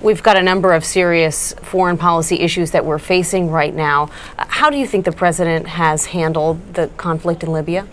We've got a number of serious foreign policy issues that we're facing right now. How do you think the president has handled the conflict in Libya?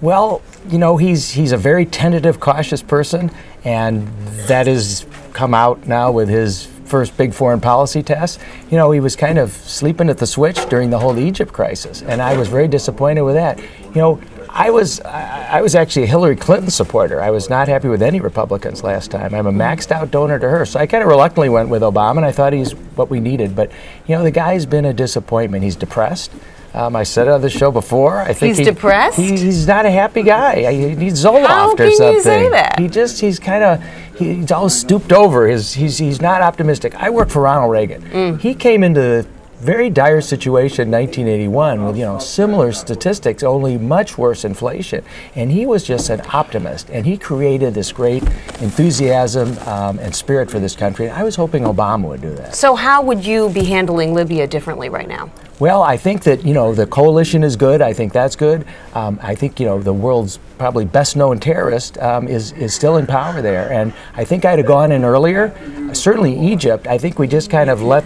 Well, you know, he's a very tentative, cautious person, and that has come out now with his first big foreign policy test. You know, he was kind of sleeping at the switch during the whole Egypt crisis, and I was very disappointed with that. You know, I was actually a Hillary Clinton supporter. I was not happy with any Republicans last time. I'm a maxed out donor to her, so I kind of reluctantly went with Obama, and I thought he's what we needed. But, you know, the guy's been a disappointment. He's depressed. I said it on the show before. I think he's depressed? He's not a happy guy. He needs Zoloft or something. How can you say that? He's all stooped over. He's not optimistic. I worked for Ronald Reagan. He came into the very dire situation in 1981 with, you know, similar statistics, only much worse inflation. And he was just an optimist, and he created this great enthusiasm and spirit for this country. And I was hoping Obama would do that. So how would you be handling Libya differently right now? Well, I think that, you know, the coalition is good. I think that's good. I think, you know, the world's probably best known terrorist is still in power there. And I think I'd have gone in earlier. Certainly Egypt, I think we just kind of let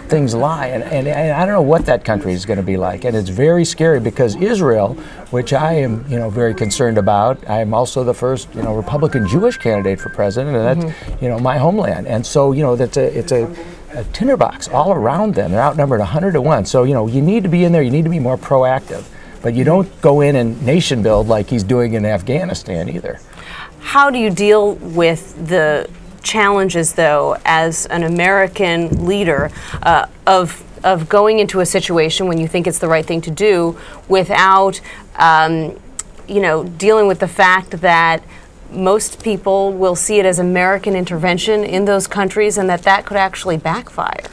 things lie. And I don't know what that country is going to be like. And it's very scary because Israel, which I am, you know, very concerned about, I am also the first, you know, Republican Jewish candidate for president, and that's, you know, my homeland. And so, you know, it's a tinderbox all around them. They're outnumbered 100 to 1. So, you know, you need to be in there. You need to be more proactive. But you don't go in and nation build like he's doing in Afghanistan either. How do you deal with the challenges, though, as an American leader of going into a situation when you think it's the right thing to do without, you know, dealing with the fact that most people will see it as American intervention in those countries and that could actually backfire?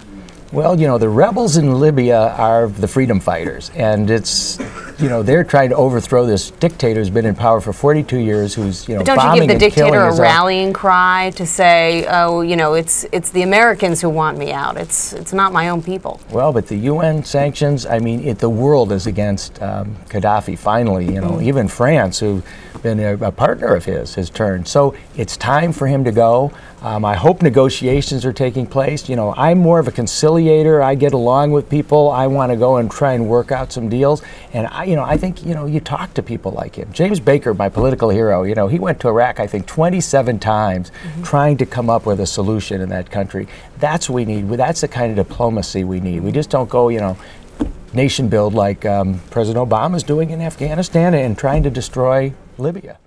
Well, you know, the rebels in Libya are the freedom fighters, and it's, you know, they're trying to overthrow this dictator who's been in power for 42 years, who's, you know, bombing and killing. Don't you give the dictator a rallying cry to say, oh, you know, it's the Americans who want me out. It's not my own people. Well, but the UN sanctions, I mean, the world is against Gaddafi. Finally, you know, even France, who been a partner of his, has turned. So it's time for him to go. I hope negotiations are taking place. You know, I'm more of a conciliator. I get along with people. I want to go and try and work out some deals. And I think, you know, you talk to people like him. James Baker, my political hero, you know, he went to Iraq, I think, 27 times trying to come up with a solution in that country. That's what we need. That's the kind of diplomacy we need. We just don't go, you know, nation build like President Obama is doing in Afghanistan and trying to destroy Libya.